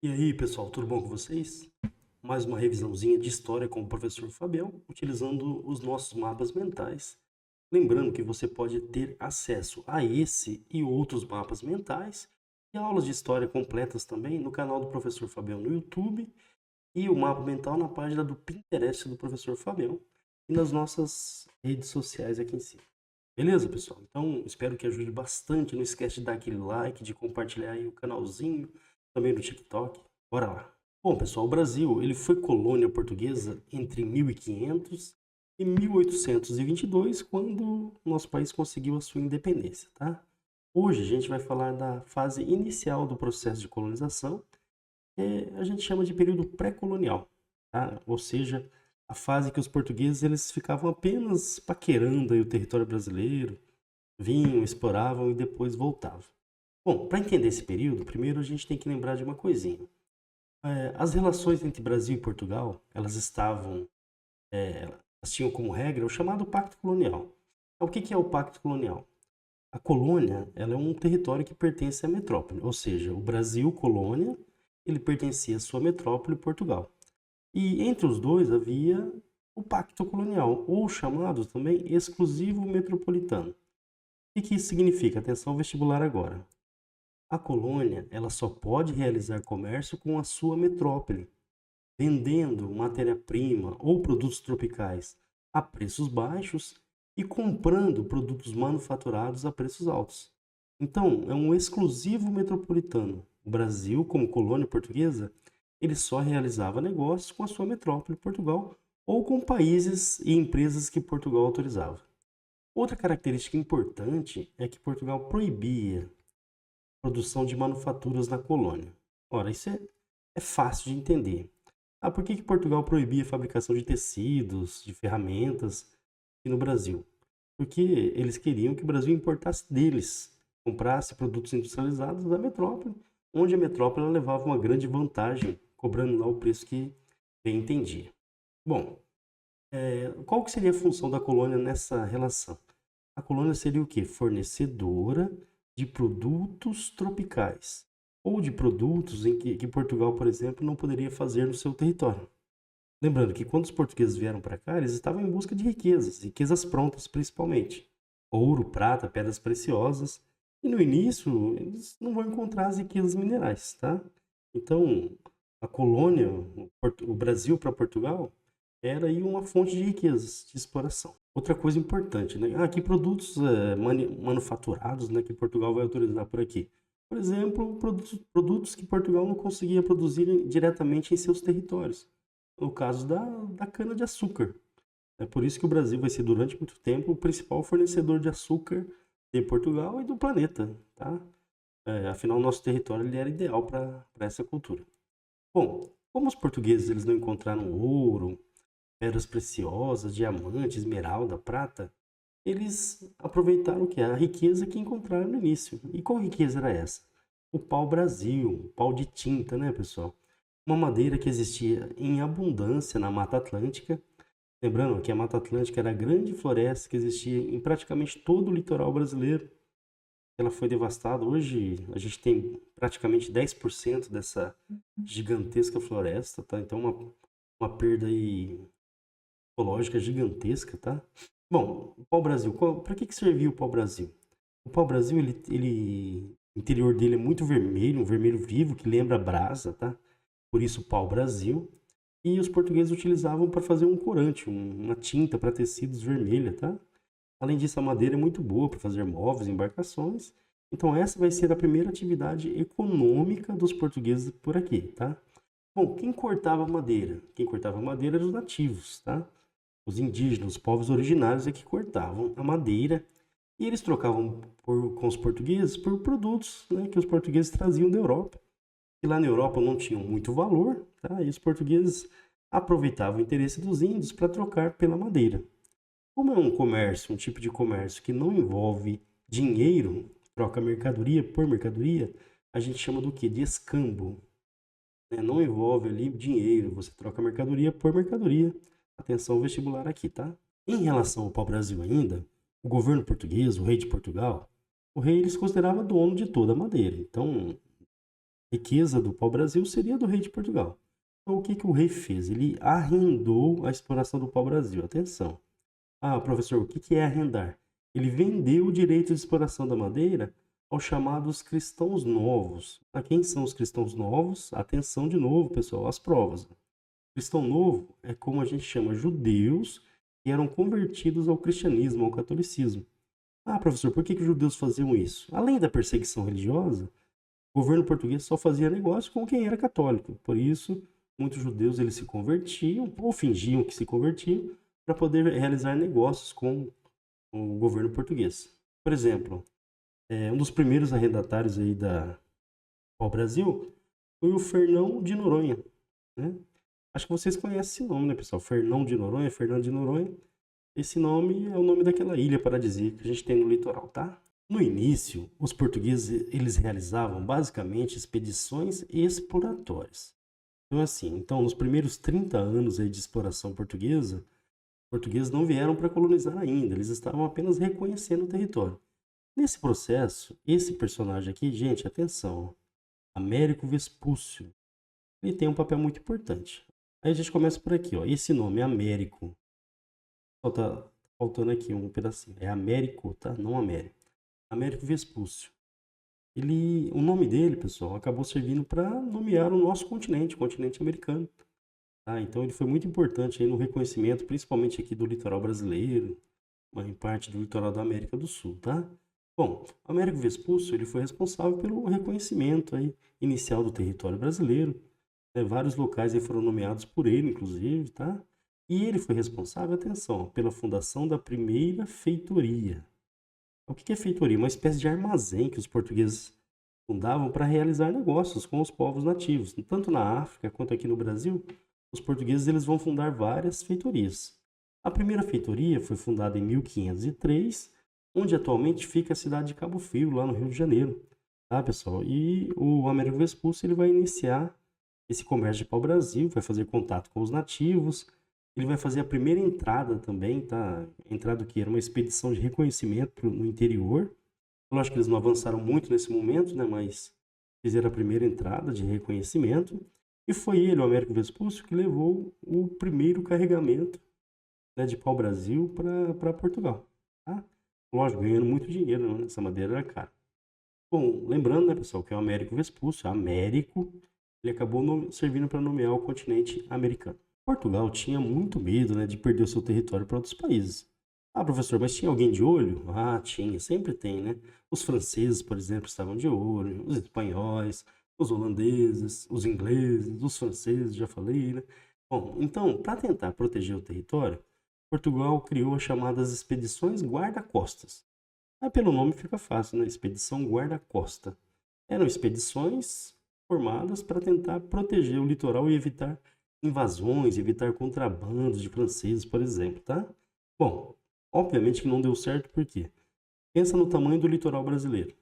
E aí, pessoal, tudo bom com vocês? Mais uma revisãozinha de história com o professor Fabião, utilizando os nossos mapas mentais. Lembrando que você pode ter acesso a esse e outros mapas mentais e aulas de história completas também no canal do professor Fabião no YouTube e o mapa mental na página do Pinterest do professor Fabião e nas nossas redes sociais aqui em cima. Beleza, pessoal? Então, espero que ajude bastante. Não esquece de dar aquele like, de compartilhar aí o canalzinho, também no TikTok. Bora lá. Bom, pessoal, o Brasil, ele foi colônia portuguesa entre 1500 e 1822, quando o nosso país conseguiu a sua independência, tá? Hoje a gente vai falar da fase inicial do processo de colonização, que a gente chama de período pré-colonial, tá? Ou seja, a fase que os portugueses eles ficavam apenas paquerando aí o território brasileiro, vinham, exploravam e depois voltavam. Bom, para entender esse período, primeiro a gente tem que lembrar de uma coisinha. As relações entre Brasil e Portugal, elas tinham como regra o chamado Pacto Colonial. Então, o que é o Pacto Colonial? A colônia, ela é um território que pertence à metrópole, ou seja, o Brasil, colônia, ele pertencia à sua metrópole, Portugal. E entre os dois havia o Pacto Colonial, ou chamado também Exclusivo Metropolitano. O que isso significa? Atenção vestibular agora. A colônia, ela só pode realizar comércio com a sua metrópole, vendendo matéria-prima ou produtos tropicais a preços baixos e comprando produtos manufaturados a preços altos. Então, é um exclusivo metropolitano. O Brasil, como colônia portuguesa, ele só realizava negócios com a sua metrópole, Portugal, ou com países e empresas que Portugal autorizava. Outra característica importante é que Portugal proibia a produção de manufaturas na colônia. Ora, isso é fácil de entender. Por que Portugal proibia a fabricação de tecidos, de ferramentas aqui no Brasil? Porque eles queriam que o Brasil importasse deles, comprasse produtos industrializados da metrópole, onde a metrópole levava uma grande vantagem, cobrando lá o preço que bem entendia. Bom, qual que seria a função da colônia nessa relação? A colônia seria o quê? Fornecedora de produtos tropicais ou de produtos em que Portugal, por exemplo, não poderia fazer no seu território. Lembrando que quando os portugueses vieram para cá, eles estavam em busca de riquezas, riquezas prontas principalmente. Ouro, prata, pedras preciosas. E no início, eles não vão encontrar as riquezas minerais, tá? Então, a colônia, o Brasil para Portugal, era aí uma fonte de riquezas, de exploração. Outra coisa importante, né? Que produtos manufaturados, né, que Portugal vai autorizar por aqui? Por exemplo, produtos que Portugal não conseguia produzir diretamente em seus territórios. No caso da cana-de-açúcar. É por isso que o Brasil vai ser, durante muito tempo, o principal fornecedor de açúcar de Portugal e do planeta, tá? Afinal, o nosso território ele era ideal para essa cultura. Bom, como os portugueses eles não encontraram ouro, pedras preciosas, diamantes, esmeralda, prata, eles aproveitaram o que? A riqueza que encontraram no início. E qual riqueza era essa? O pau-brasil, o pau de tinta, né, pessoal? Uma madeira que existia em abundância na Mata Atlântica. Lembrando que a Mata Atlântica era a grande floresta que existia em praticamente todo o litoral brasileiro. Ela foi devastada. Hoje a gente tem praticamente 10% dessa gigantesca floresta, tá? Então uma perda aí ecológica gigantesca, tá? Bom, o pau-brasil, para que serviu o pau-brasil? O pau-brasil, o interior dele é muito vermelho, um vermelho vivo que lembra brasa, tá? Por isso pau-brasil. E os portugueses utilizavam para fazer um corante, uma tinta para tecidos vermelha, tá? Além disso, a madeira é muito boa para fazer móveis, embarcações. Então essa vai ser a primeira atividade econômica dos portugueses por aqui, tá? Bom, quem cortava madeira? Quem cortava madeira eram os nativos, tá? Os indígenas, os povos originários é que cortavam a madeira e eles trocavam com os portugueses por produtos, né, que os portugueses traziam da Europa. E lá na Europa não tinham muito valor, tá? E os portugueses aproveitavam o interesse dos índios para trocar pela madeira. Como é um comércio, um tipo de comércio que não envolve dinheiro, troca mercadoria por mercadoria, a gente chama do que? De escambo, né? Não envolve ali dinheiro, você troca mercadoria por mercadoria. Atenção vestibular aqui, tá? Em relação ao pau-brasil ainda, o governo português, o rei de Portugal, o rei ele se considerava dono de toda a madeira. Então, riqueza do pau-brasil seria do rei de Portugal. Então, o que que o rei fez? Ele arrendou a exploração do pau-brasil. Atenção. Ah, professor, o que que é arrendar? Ele vendeu o direito de exploração da madeira aos chamados cristãos novos. A quem são os cristãos novos? Atenção de novo, pessoal, às provas. Cristão novo é como a gente chama judeus que eram convertidos ao cristianismo, ao catolicismo. Ah, professor, por que que os judeus faziam isso? Além da perseguição religiosa, o governo português só fazia negócio com quem era católico. Por isso, muitos judeus eles se convertiam ou fingiam que se convertiam para poder realizar negócios com o governo português. Por exemplo, um dos primeiros arrendatários aí ao Brasil foi o Fernão de Noronha, né? Acho que vocês conhecem esse nome, né, pessoal? Fernão de Noronha, Fernando de Noronha. Esse nome é o nome daquela ilha paradisíaca que a gente tem no litoral, tá? No início, os portugueses eles realizavam basicamente expedições exploratórias. Então, nos primeiros 30 anos aí de exploração portuguesa, os portugueses não vieram para colonizar ainda, eles estavam apenas reconhecendo o território. Nesse processo, esse personagem aqui, gente, atenção, Américo Vespúcio, ele tem um papel muito importante. Aí a gente começa por aqui, ó. Esse nome, Américo, só tá faltando aqui um pedacinho. É Américo, tá? Não Américo. Américo Vespúcio. O nome dele, pessoal, acabou servindo para nomear o nosso continente, o continente americano. Tá? Então ele foi muito importante aí no reconhecimento, principalmente aqui do litoral brasileiro, em parte do litoral da América do Sul, tá? Bom, Américo Vespúcio ele foi responsável pelo reconhecimento aí inicial do território brasileiro. Né? Vários locais aí foram nomeados por ele, inclusive, tá? E ele foi responsável, atenção, pela fundação da primeira feitoria. O que é feitoria? Uma espécie de armazém que os portugueses fundavam para realizar negócios com os povos nativos. Tanto na África quanto aqui no Brasil, os portugueses eles vão fundar várias feitorias. A primeira feitoria foi fundada em 1503, onde atualmente fica a cidade de Cabo Frio, lá no Rio de Janeiro. Tá, pessoal? E o Américo Vespúcio ele vai iniciar esse comércio de pau-brasil, vai fazer contato com os nativos, ele vai fazer a primeira entrada também, tá? Entrada que era uma expedição de reconhecimento no interior. Lógico que eles não avançaram muito nesse momento, né? Mas fizeram a primeira entrada de reconhecimento. E foi ele, o Américo Vespúcio, que levou o primeiro carregamento, né, de pau-brasil para Portugal. Tá? Lógico, ganhando muito dinheiro, né? Essa madeira era cara. Bom, lembrando, né, pessoal, que é o Américo Vespúcio, Américo, ele acabou servindo para nomear o continente americano. Portugal tinha muito medo, né, de perder o seu território para outros países. Ah, professor, mas tinha alguém de olho? Ah, tinha, sempre tem, né? Os franceses, por exemplo, estavam de olho, os espanhóis, os holandeses, os ingleses, os franceses, já falei, né? Bom, então, para tentar proteger o território, Portugal criou as chamadas expedições guarda-costas. Aí pelo nome fica fácil, né? Expedição guarda-costa. Eram expedições formadas para tentar proteger o litoral e evitar invasões, evitar contrabandos de franceses, por exemplo, tá? Bom, obviamente que não deu certo, por quê? Pensa no tamanho do litoral brasileiro.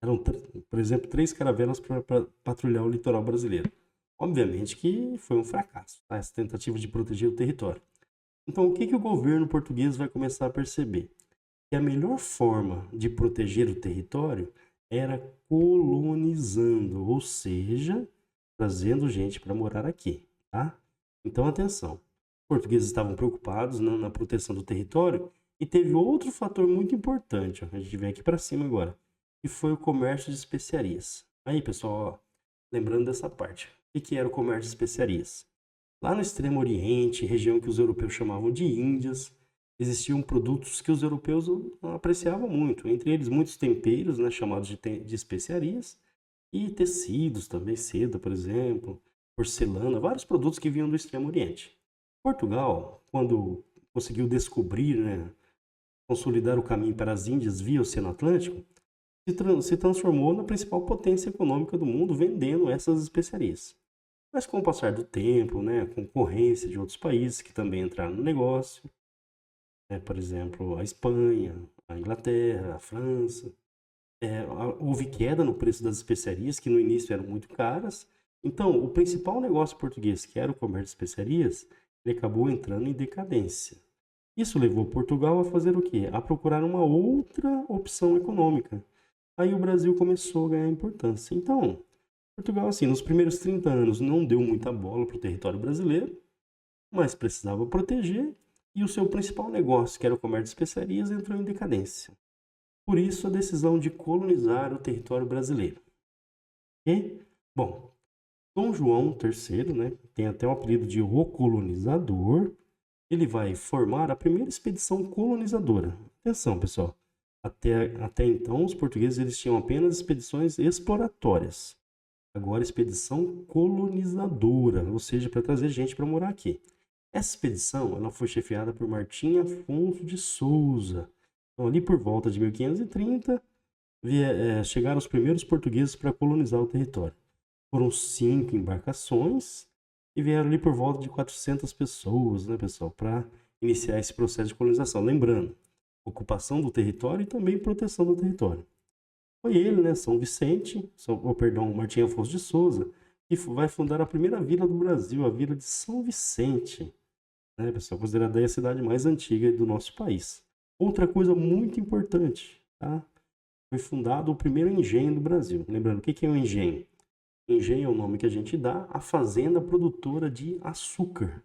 Eram, por exemplo, 3 caravelas para patrulhar o litoral brasileiro. Obviamente que foi um fracasso, tá? Essa tentativa de proteger o território. Então, o que que o governo português vai começar a perceber? Que a melhor forma de proteger o território era colonizando, ou seja, trazendo gente para morar aqui, tá? Então, atenção. Os portugueses estavam preocupados, né, na proteção do território e teve outro fator muito importante, ó, a gente vem aqui para cima agora, que foi o comércio de especiarias. Aí, pessoal, ó, lembrando dessa parte. O que era o comércio de especiarias? Lá no Extremo Oriente, região que os europeus chamavam de Índias, existiam produtos que os europeus apreciavam muito, entre eles muitos temperos, né, chamados de especiarias, e tecidos também, seda, por exemplo, porcelana, vários produtos que vinham do Extremo Oriente. Portugal, quando conseguiu descobrir, né, consolidar o caminho para as Índias via Oceano Atlântico, se transformou na principal potência econômica do mundo vendendo essas especiarias. Mas com o passar do tempo, né, a concorrência de outros países que também entraram no negócio, né, por exemplo, a Espanha, a Inglaterra, a França, houve queda no preço das especiarias, que no início eram muito caras. Então, o principal negócio português, que era o comércio de especiarias, ele acabou entrando em decadência. Isso levou Portugal a fazer o quê? A procurar uma outra opção econômica. Aí o Brasil começou a ganhar importância. Então, Portugal, assim, nos primeiros 30 anos não deu muita bola para o território brasileiro, mas precisava proteger, e o seu principal negócio, que era o comércio de especiarias, entrou em decadência. Por isso, a decisão de colonizar o território brasileiro. E, bom, Dom João III, né, tem até o apelido de O Colonizador, ele vai formar a primeira expedição colonizadora. Atenção, pessoal. Até então, os portugueses eles tinham apenas expedições exploratórias. Agora, expedição colonizadora, ou seja, para trazer gente para morar aqui. Essa expedição ela foi chefiada por Martim Afonso de Souza. Então, ali por volta de 1530, chegaram os primeiros portugueses para colonizar o território. Foram 5 embarcações e vieram ali por volta de 400 pessoas, né, pessoal, para iniciar esse processo de colonização. Lembrando, ocupação do território e também proteção do território. Foi ele, né, São Vicente, Martim Afonso de Souza, que vai fundar a primeira vila do Brasil, a vila de São Vicente, né, pessoal, considerada a cidade mais antiga do nosso país. Outra coisa muito importante, tá? Foi fundado o primeiro engenho do Brasil. Lembrando, o que é um engenho? Engenho é o nome que a gente dá à fazenda produtora de açúcar.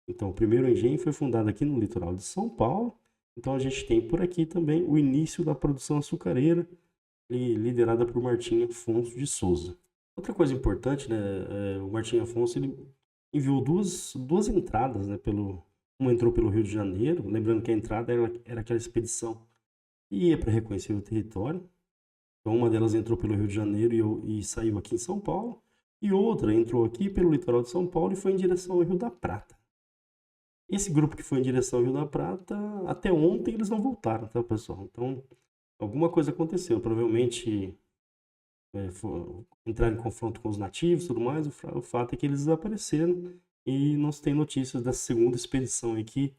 Então, o primeiro engenho foi fundado aqui no litoral de São Paulo. Então, a gente tem por aqui também o início da produção açucareira, liderada por Martim Afonso de Souza. Outra coisa importante, né, o Martim Afonso ele enviou duas entradas, né, uma entrou pelo Rio de Janeiro, lembrando que a entrada era aquela expedição que ia para reconhecer o território. Então, uma delas entrou pelo Rio de Janeiro e saiu aqui em São Paulo, e outra entrou aqui pelo litoral de São Paulo e foi em direção ao Rio da Prata. Esse grupo que foi em direção ao Rio da Prata, até ontem eles não voltaram, tá, pessoal? Então, alguma coisa aconteceu, provavelmente entraram em confronto com os nativos e tudo mais. O fato é que eles desapareceram e não se tem notícias dessa segunda expedição aí que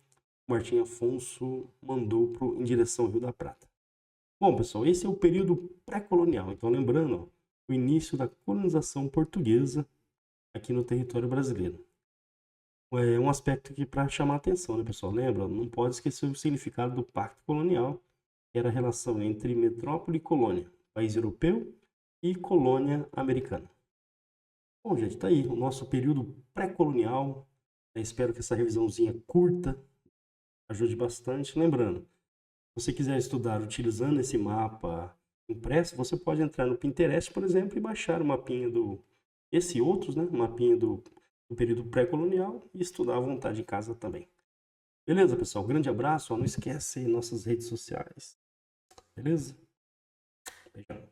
Martim Afonso mandou em direção ao Rio da Prata. Bom, pessoal, esse é o período pré-colonial. Então, lembrando, ó, o início da colonização portuguesa aqui no território brasileiro. É um aspecto que para chamar a atenção, né, pessoal? Lembra? Não pode esquecer o significado do Pacto Colonial, que era a relação entre metrópole e colônia, país europeu e colônia americana. Bom, gente, tá aí o nosso período pré-colonial. Espero que essa revisãozinha curta ajude bastante. Lembrando, se você quiser estudar utilizando esse mapa impresso, você pode entrar no Pinterest, por exemplo, e baixar o mapinha esse outros, né? O mapinha do período pré-colonial e estudar à vontade em casa também. Beleza, pessoal? Grande abraço. Não esquece nossas redes sociais. Beleza? Beijão.